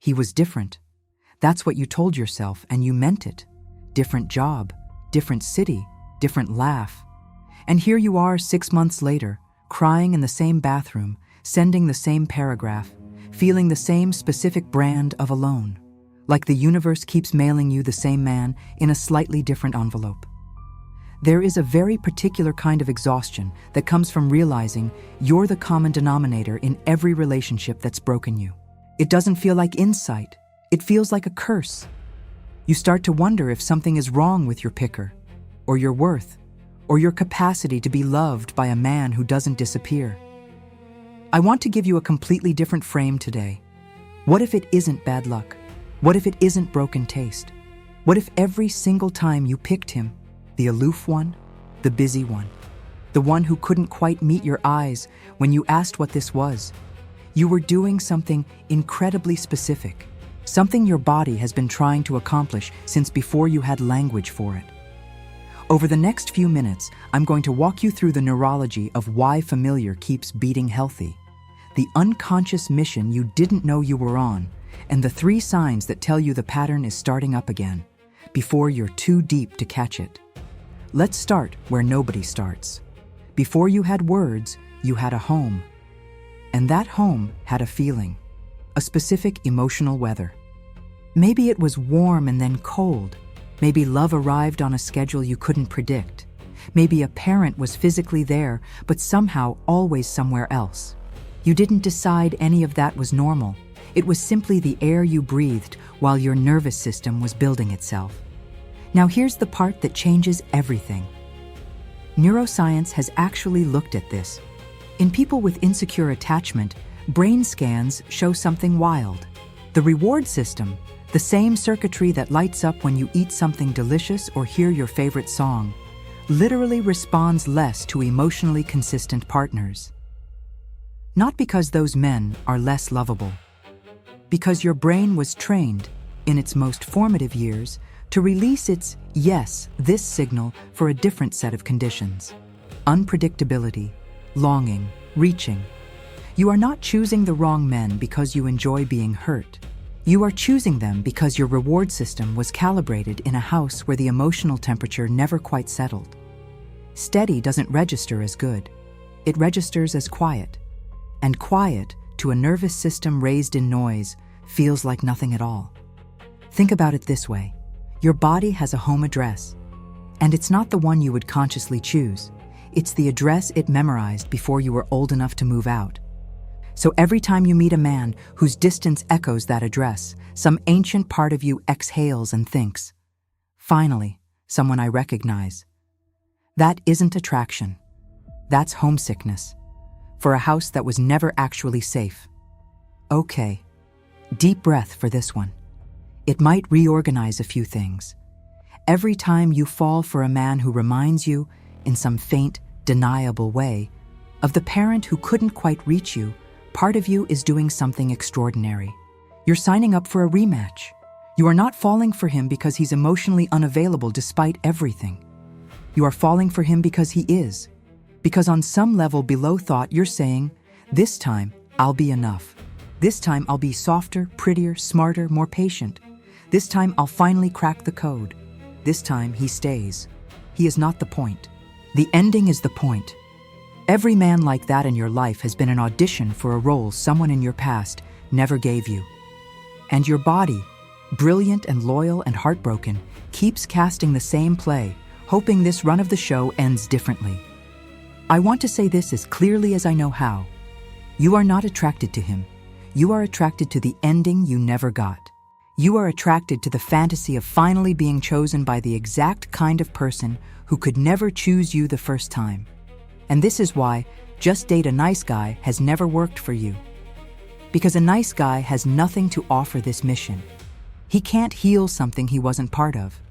He was different. That's what you told yourself, and you meant it. Different job, different city, different laugh. And here you are 6 months later, crying in the same bathroom, sending the same paragraph, feeling the same specific brand of alone. Like the universe keeps mailing you the same man in a slightly different envelope. There is a very particular kind of exhaustion that comes from realizing you're the common denominator in every relationship that's broken you. It doesn't feel like insight. It feels like a curse. You start to wonder if something is wrong with your picker, or your worth, or your capacity to be loved by a man who doesn't disappear. I want to give you a completely different frame today. What if it isn't bad luck? What if it isn't broken taste? What if every single time you picked him, the aloof one, the busy one, the one who couldn't quite meet your eyes when you asked what this was, you were doing something incredibly specific, something your body has been trying to accomplish since before you had language for it? Over the next few minutes, I'm going to walk you through the neurology of why familiar keeps beating healthy, the unconscious mission you didn't know you were on, and the 3 signs that tell you the pattern is starting up again, before you're too deep to catch it. Let's start where nobody starts. Before you had words, you had a home. And that home had a feeling, a specific emotional weather. Maybe it was warm and then cold. Maybe love arrived on a schedule you couldn't predict. Maybe a parent was physically there, but somehow always somewhere else. You didn't decide any of that was normal. It was simply the air you breathed while your nervous system was building itself. Now here's the part that changes everything. Neuroscience has actually looked at this. In people with insecure attachment, brain scans show something wild. The reward system, the same circuitry that lights up when you eat something delicious or hear your favorite song, literally responds less to emotionally consistent partners. Not because those men are less lovable, because your brain was trained, in its most formative years, to release its yes, this signal for a different set of conditions. Unpredictability, longing, reaching. You are not choosing the wrong men because you enjoy being hurt. You are choosing them because your reward system was calibrated in a house where the emotional temperature never quite settled. Steady doesn't register as good. It registers as quiet. And quiet, to a nervous system raised in noise, feels like nothing at all. Think about it this way. Your body has a home address. And it's not the one you would consciously choose. It's the address it memorized before you were old enough to move out. So every time you meet a man whose distance echoes that address, some ancient part of you exhales and thinks, finally, someone I recognize. That isn't attraction. That's homesickness. For a house that was never actually safe. Okay, deep breath for this one. It might reorganize a few things. Every time you fall for a man who reminds you, in some faint, deniable way, of the parent who couldn't quite reach you, part of you is doing something extraordinary. You're signing up for a rematch. You are not falling for him because he's emotionally unavailable despite everything. You are falling for him because he is. Because on some level below thought, you're saying, this time, I'll be enough. This time, I'll be softer, prettier, smarter, more patient. This time, I'll finally crack the code. This time, he stays. He is not the point. The ending is the point. Every man like that in your life has been an audition for a role someone in your past never gave you. And your body, brilliant and loyal and heartbroken, keeps casting the same play, hoping this run of the show ends differently. I want to say this as clearly as I know how. You are not attracted to him. You are attracted to the ending you never got. You are attracted to the fantasy of finally being chosen by the exact kind of person who could never choose you the first time. And this is why just date a nice guy has never worked for you. Because a nice guy has nothing to offer this mission. He can't heal something he wasn't part of.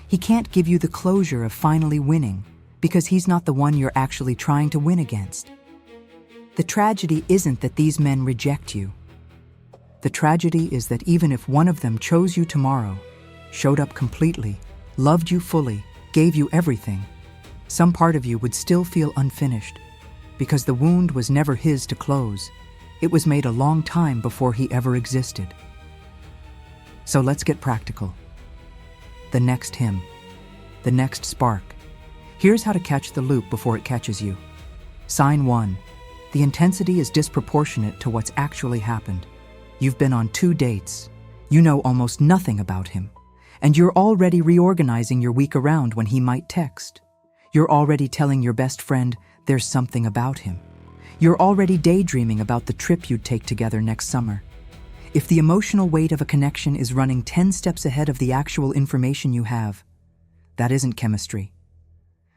He can't give you the closure of finally winning, because he's not the one you're actually trying to win against. The tragedy isn't that these men reject you. The tragedy is that even if one of them chose you tomorrow, showed up completely, loved you fully, gave you everything, some part of you would still feel unfinished, because the wound was never his to close. It was made a long time before he ever existed. So let's get practical. The next hymn. The next spark. Here's how to catch the loop before it catches you. Sign 1. The intensity is disproportionate to what's actually happened. You've been on 2 dates. You know almost nothing about him. And you're already reorganizing your week around when he might text. You're already telling your best friend there's something about him. You're already daydreaming about the trip you'd take together next summer. If the emotional weight of a connection is running 10 steps ahead of the actual information you have, that isn't chemistry.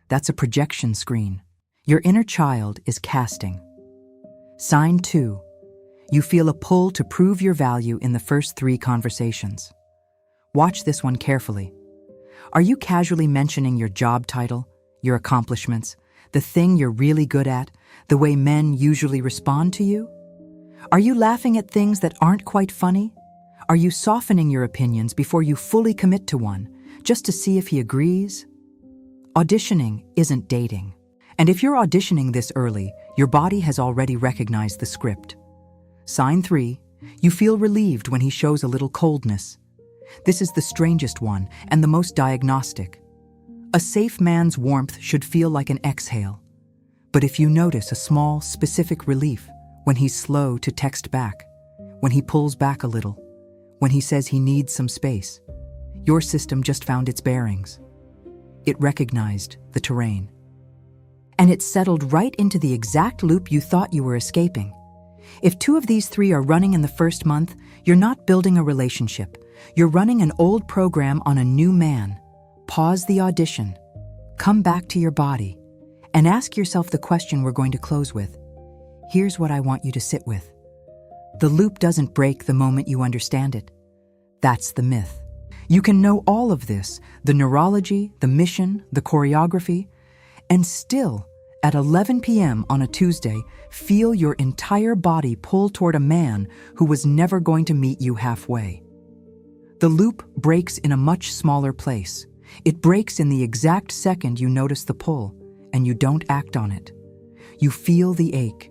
That's a projection screen. Your inner child is casting. Sign 2. You feel a pull to prove your value in the first 3 conversations. Watch this one carefully. Are you casually mentioning your job title, your accomplishments, the thing you're really good at, the way men usually respond to you? Are you laughing at things that aren't quite funny? Are you softening your opinions before you fully commit to one, just to see if he agrees? Auditioning isn't dating. And if you're auditioning this early, your body has already recognized the script. Sign 3. You feel relieved when he shows a little coldness. This is the strangest one and the most diagnostic. A safe man's warmth should feel like an exhale. But if you notice a small, specific relief, when he's slow to text back, when he pulls back a little, when he says he needs some space, your system just found its bearings. It recognized the terrain. And it settled right into the exact loop you thought you were escaping. If 2 of these 3 are running in the first month, you're not building a relationship. You're running an old program on a new man. Pause the audition. Come back to your body. And ask yourself the question we're going to close with. Here's what I want you to sit with. The loop doesn't break the moment you understand it. That's the myth. You can know all of this, the neurology, the mission, the choreography, and still, at 11 p.m. on a Tuesday, feel your entire body pull toward a man who was never going to meet you halfway. The loop breaks in a much smaller place. It breaks in the exact second you notice the pull, and you don't act on it. You feel the ache.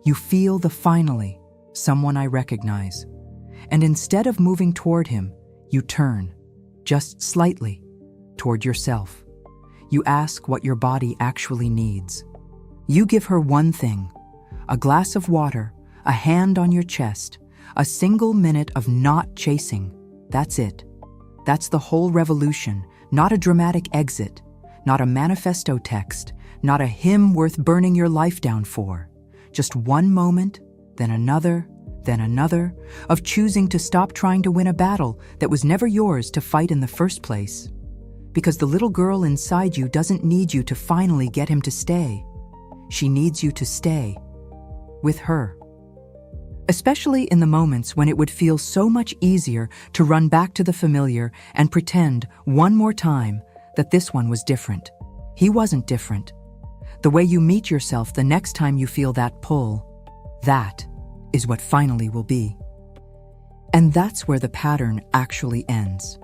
You feel the finally, someone I recognize. And instead of moving toward him, you turn, just slightly, toward yourself. You ask what your body actually needs. You give her one thing, a glass of water, a hand on your chest, a single minute of not chasing. That's it. That's the whole revolution, not a dramatic exit, not a manifesto text, not a hymn worth burning your life down for. Just one moment, then another, of choosing to stop trying to win a battle that was never yours to fight in the first place. Because the little girl inside you doesn't need you to finally get him to stay. She needs you to stay with her. Especially in the moments when it would feel so much easier to run back to the familiar and pretend one more time that this one was different. He wasn't different. The way you meet yourself the next time you feel that pull, that is what finally will be. And that's where the pattern actually ends.